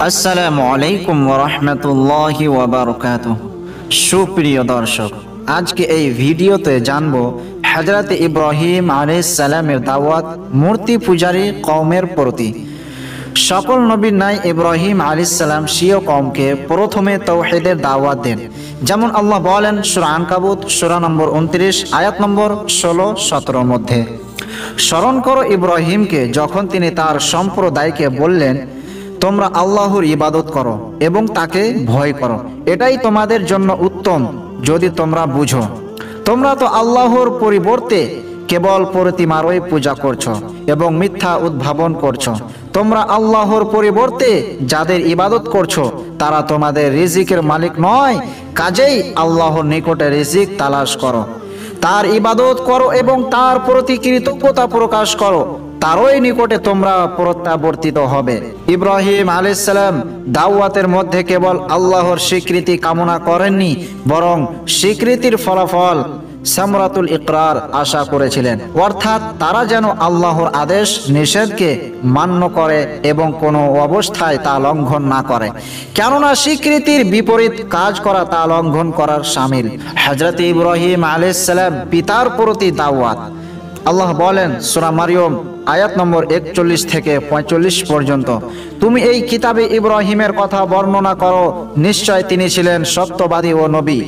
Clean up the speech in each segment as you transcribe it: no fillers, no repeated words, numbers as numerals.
আসসালামু আলাইকুম ওয়া রাহমাতুল্লাহি ওয়া বারাকাতুহু। সুপ্রিয় দর্শক, আজকে এই ভিডিওতে জানবো হযরত ইব্রাহিম আলাইহিস সালামের দাওয়াত মূর্তি পূজারী কওমের প্রতি। সকল নবীর ন্যায় ইব্রাহিম আলাইহিস সালাম স্বীয় কওমকে প্রথমে তাওহীদের দাওয়াত দেন। যেমন আল্লাহ বলেন সূরা আনকাবুত সূরা নম্বর 29 আয়াত নম্বর 16-17 মধ্যে, স্মরণ করো ইব্রাহিমকে যখন তিনি তার সম্প্রদায়কে বললেন, তোমরা আল্লাহর ইবাদত করো এবং তাকে ভয় করো, এটাই তোমাদের জন্য উত্তম যদি তোমরা বুঝো। তোমরা তো আল্লাহর পরিবর্তে কেবল প্রতিমারই পূজা করছো এবং মিথ্যা উদ্ভাবন করছো। তোমরা আল্লাহর পরিবর্তে যাদের ইবাদত করছো তারা তোমাদের রিজিকের মালিক নয়, কাজেই আল্লাহর নিকটে রিজিক তালাশ করো, তার ইবাদত করো এবং তার প্রতি কৃতজ্ঞতা প্রকাশ করো, তারই নিকটে তোমরা প্রত্যাবর্তিত হবে। ইব্রাহিম আলাইহিস সালাম দাওয়াতের মধ্যে কেবল আল্লাহর স্বীকৃতি কামনা করেননি, বরং স্বীকৃতির ফলাফল সামরাতুল ইকরার আশা করেছিলেন, অর্থাৎ তারা যেন আল্লাহর আদেশ নিষেধকে মান্য করে এবং কোনো অবস্থায় তা লঙ্ঘন না করে, কেননা স্বীকৃতির বিপরীত কাজ করা তা লঙ্ঘন করার শামিল। হযরত ইব্রাহিম আলাইহিস সালাম পিতার প্রতি দাওয়াত। আল্লাহ বলেন সূরা মারইয়ম আয়াত নম্বর 41 থেকে 45 পর্যন্ত, তুমি এই কিতাবে ইব্রাহিমের কথা বর্ণনা করো, নিশ্চয় তিনি ছিলেন সত্যবাদী ও নবী।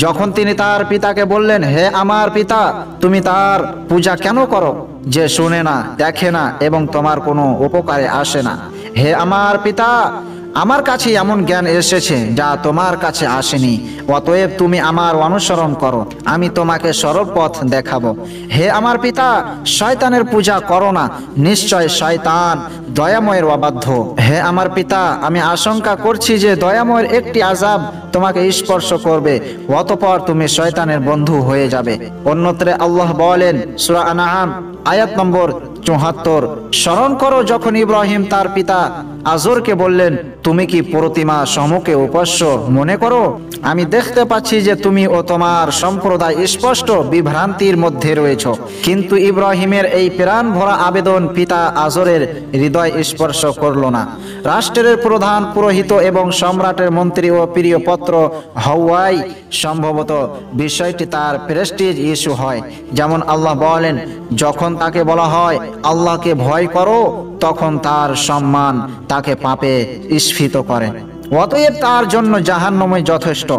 যখন তিনি তার পিতাকে বললেন, হে আমার পিতা, তুমি তার পূজা কেন করো যে শুনে না, দেখে না এবং তোমার কোনো উপকারে আসে না? হে আমার পিতা, আমার কাছে এমন জ্ঞান এসেছে যা তোমার কাছে আসেনি, অতএব তুমি আমার অনুসরণ করো, আমি তোমাকে সরল পথ দেখাবো। হে আমার পিতা, শয়তানের পূজা করো না, নিশ্চয় শয়তান দয়াময়ের অবাধ্য। হে আমার পিতা, আমি আশঙ্কা করছি যে দয়াময়ের একটি আযাব তোমাকে স্পর্শ করবে, অতঃপর তুমি শয়তানের বন্ধু হয়ে যাবে। অন্যত্রে আল্লাহ বলেন সূরা আনআম আয়াত নম্বর 74, স্মরণ করো যখন ইব্রাহিম তার পিতা আজরকে বললেন, তুমি কি প্রতিমা সমূহকে উপাস্য মনে করো? আমি দেখতে পাচ্ছি যে তুমি ও তোমার সম্প্রদায় স্পষ্ট বিভ্রান্তির মধ্যে রয়েছ। কিন্তু ইব্রাহিমের এই প্রাণ ভরা আবেদন পিতা আজরের হৃদয় স্পর্শ করল না। রাষ্ট্রের প্রধান পুরোহিত এবং সম্রাটের মন্ত্রী ও প্রিয় পত্র হওয়াই সম্ভবত বিষয়টি তার প্রেস্টিজ ইস্যু হয়। যেমন আল্লাহ বলেন, যখন তাকে বলা হয় আল্লাহকে ভয় করো, তখন তার সম্মান তাকে পাপে স্ফীত করে, অতএব তার জন্য জাহান্নামই যথেষ্ট,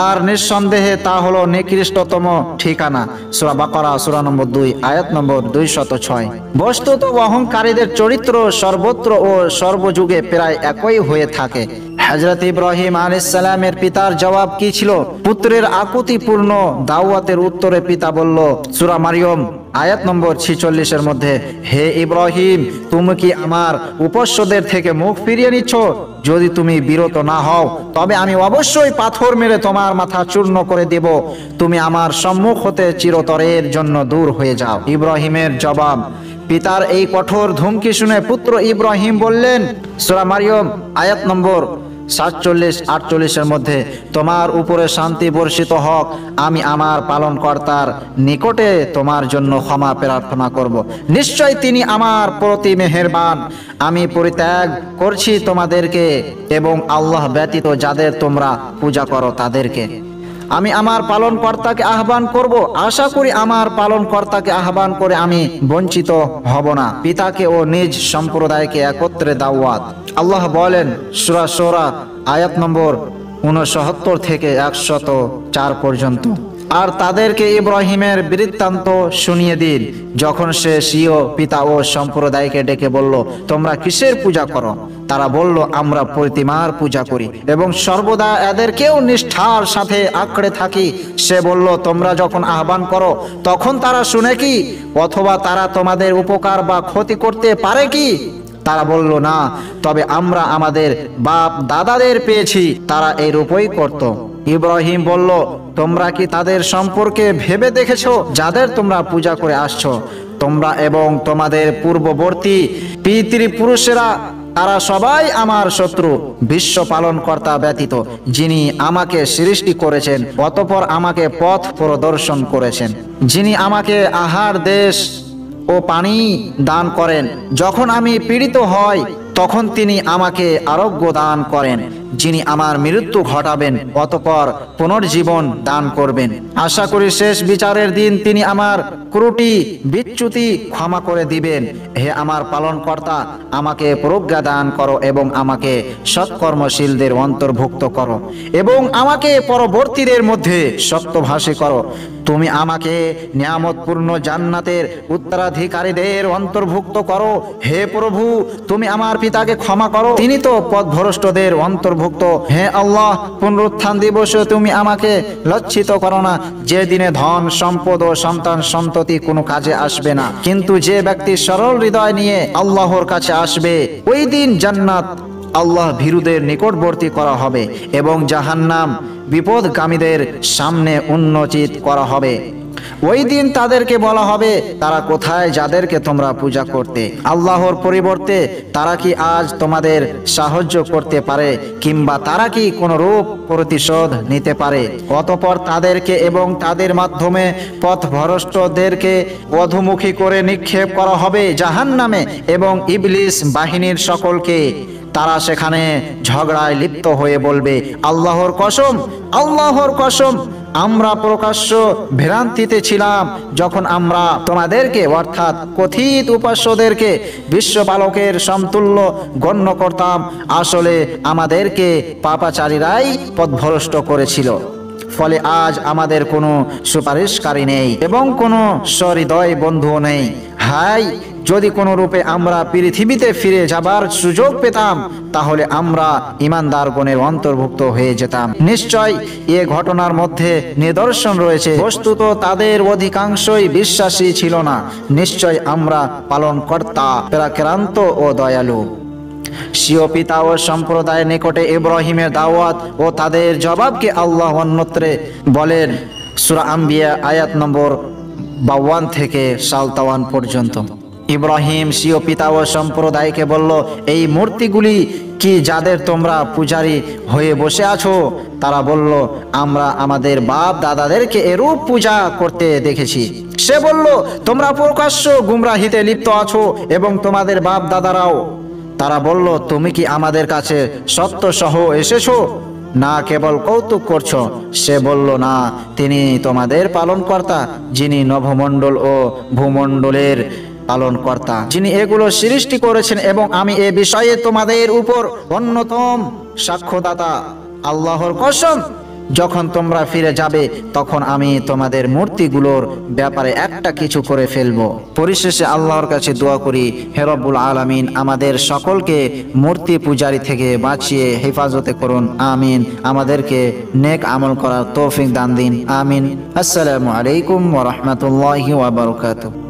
আর নিঃসন্দেহে তা হলো নিকৃষ্টতম ঠিকানা। সূরা বাকারা সূরা নম্বর 2 আয়াত নম্বর 206। বস্তুত অহংকারীদের চরিত্র সর্বত্র ও সর্বযুগে প্রায় একই হয়ে থাকে। হযরত ইব্রাহিম আলাইহিস সালামের পিতার জবাব কি ছিল? পুত্রের আকুতিপূর্ণ দাওয়াতের উত্তরে পিতা বলল সূরা মারইয়ম আয়াত নম্বর 46 এর মধ্যে, হে ইব্রাহিম, তুমি কি আমার উপাস্যদের থেকে মুখ ফিরিয়ে নিচ্ছ? যদি তুমি বিরত না হও তবে আমি অবশ্যই পাথর মেরে তোমার মাথা চূর্ণ করে দেব। তুমি আমার সম্মুখ হতে চিরতরের জন্য দূর হয়ে যাও। ইব্রাহিমের জবাব। পিতার এই কঠোর ধমকি শুনে পুত্র ইব্রাহিম বললেন সূরা মারইয়ম আয়াত নম্বর 47-48 এর মধ্যে, তোমার উপরে শান্তি বর্ষিত হোক, আমি আমার পালনকর্তার নিকটে তোমার জন্য ক্ষমা প্রার্থনা করব, নিশ্চয় তিনি আমার প্রতি মেহেরবান। আমি পরিত্যাগ করছি তোমাদেরকে এবং আল্লাহ ব্যতীত যাদের তোমরা পূজা করো তাদেরকে। আমি আমার পালনকর্তাকে আহ্বান করব, আশা করি আমার পালনকর্তাকে আহ্বান করে আমি বঞ্চিত হব না। পিতাকে ও নিজ সম্প্রদায়কে একত্রে দাওয়াত। আল্লাহ বলেন সূরা শূরা আয়াত নম্বর 69 থেকে 104 পর্যন্ত, আর তাদেরকে ইব্রাহিমের বৃত্তান্ত শুনিয়ে দিন যখন সে স্বীয় পিতা ও সম্প্রদায়কে ডেকে বলল, তোমরা কিসের পূজা করো? তারা বলল, আমরা প্রতিমার পূজা করি এবং সর্বদা এদেরকেও নিষ্ঠার সাথে আঁকড়ে থাকি। সে বলল, তোমরা যখন আহ্বান করো তখন তারা শুনে কি? অথবা তারা তোমাদের উপকার বা ক্ষতি করতে পারে কি? তারা বলল, না, তবে আমরা আমাদের বাপ দাদাদের পেয়েছি তারা এরূপই করত। ইব্রাহিম বলল, তোমরা কি তাদের সম্পর্কে ভেবে দেখেছো যাদের তোমরা পূজা করে আসছো? তোমরা এবং তোমাদের পূর্ববর্তী পিতৃপুরুষেরা তারা সবাই আমার শত্রু, বিশ্ব পালনকর্তা ব্যতীত, যিনি আমাকে সৃষ্টি করেছেন অতঃপর আমাকে পথ প্রদর্শন করেছেন, যিনি আমাকে আহার, দেশ ও পানি দান করেন। যখন আমি পীড়িত হই তখন তিনি আমাকে আরোগ্য দান করেন, যিনি আমার মৃত্যু ঘটাবেন অতঃপর পুনর্জীবন দান করবেন। আশা করি শেষ বিচারের দিন তিনি আমার ত্রুটি বিচ্যুতি ক্ষমা করে দিবেন। হে আমার পালনকর্তা, আমাকে প্রজ্ঞা দান করো এবং আমাকে সৎকর্মশীলদের অন্তর্ভুক্ত করো এবং আমাকে পরবর্তীদের মধ্যে সত্যভাষী করো। তুমি আমাকে নিয়ামতপূর্ণ জান্নাতের উত্তরাধিকারীদের অন্তর্ভুক্ত করো। হে প্রভু, তুমি আমার পিতাকে ক্ষমা করো, তিনি তো পথভ্রষ্টদের অন্তর্ভুক্ত। হে আল্লাহ, পুনরুত্থান দিবসে তুমি আমাকে লজ্জিত করো না, যে দিনে ধন সম্পদ ও সন্তান সন্ততি কোনো কাজে আসবে না, কিন্তু যে ব্যক্তি সরল হৃদয় নিয়ে আল্লাহর কাছে আসবে, ওই দিন জান্নাত আল্লাহ ভীরুদের নিকটবর্তী করা হবে এবং জাহান্নাম বিপদগামীদের সামনে উন্মোচিত করা হবে। ওই দিন তাদেরকে বলা হবে, তারা কোথায় যাদেরকে তোমরা পূজা করতে? আল্লাহর পরিবর্তে তারা কি আজ তোমাদের সাহায্য করতে পারে, কিংবা তারা কি কোন রূপ প্রতিশোধ নিতে পারে? অতঃপর তাদেরকে এবং তাদের মাধ্যমে পথভ্রষ্টদেরকে অধোমুখী করে নিক্ষেপ করা হবে জাহান্নামে এবং ইবলিস বাহিনীর সকলকে। তারা সেখানে ঝগড়ায় লিপ্ত হয়ে বলবে, আল্লাহর কসম, আল্লাহর কসম, আমরা প্রকাশ্য ভ্রান্তিতে ছিলাম যখন আমরা তোমাদেরকে অর্থাৎ কথিত উপাস্যদেরকে বিশ্বপালকের সমতুল্য গণ্য করতাম। আসলে আমাদেরকে পাপাচারীরাই পথভ্রষ্ট করেছিল। ফলে আজ আমাদের কোনো সুপারিশকারী নেই এবং কোনো সহৃদয় বন্ধুও নেই। হায়, যদি কোনো রূপে আমরা পৃথিবীতে ফিরে যাবার সুযোগ পেতাম, তাহলে আমরা ঈমানদারগণের অন্তর্ভুক্ত হয়ে যেতাম। নিশ্চয় এ ঘটনার মধ্যে নিদর্শন রয়েছে, বস্তুত তাদের অধিকাংশই বিশ্বাসী ছিল না। নিশ্চয় আমরা পালনকর্তা পরাক্রান্ত ও দয়ালু। স্বীয় পিতা ও সম্প্রদায়ের নিকটে ইব্রাহিমের দাওয়াত ও তাদের জবাবকে আল্লাহ অন্যত্রে বলেন, সূরা আম্বিয়া আয়াত নম্বর 52 থেকে 57 পর্যন্ত। ইব্রাহিম স্বীয় পিতা ও সম্প্রদায়কে বলল, এই মূর্তিগুলি কি যাদের তোমরা পূজারী হয়ে বসে আছো? তারা বলল, আমরা আমাদের বাপ দাদাদেরকে এরূপ পূজা করতে দেখেছি। সে বলল, তোমরা প্রকাশ্য গুমরাহিতে লিপ্ত আছো এবং তোমাদের বাপ দাদারাও। তারা বলল, তুমি কি আমাদের কাছে সত্য সহ এসেছো, না কেবল কৌতুক করছো? সে বলল, না, তিনি তোমাদের পালনকর্তা, যিনি নভমণ্ডল ও ভূমণ্ডলের পালনকর্তা, যিনি এগুলো সৃষ্টি করেছেন এবং আমি এ বিষয়ে তোমাদের উপর অন্যতম সাক্ষ্যদাতা। আল্লাহর কসম, যখন তোমরা ফিরে যাবে তখন আমি তোমাদের মূর্তিগুলোর ব্যাপারে একটা কিছু করে ফেলবো। পরিশেষে আল্লাহর কাছে দোয়া করি, হে রব্বুল আলামিন, আমাদের সকলকে মূর্তি পূজারী থেকে বাঁচিয়ে হেফাজতে করুন। আমিন। আমাদেরকে নেক আমল করার তৌফিক দান দিন। আমিন। আসসালামু আলাইকুম ওয়া রাহমাতুল্লাহি ওয়া বারাকাতুহু।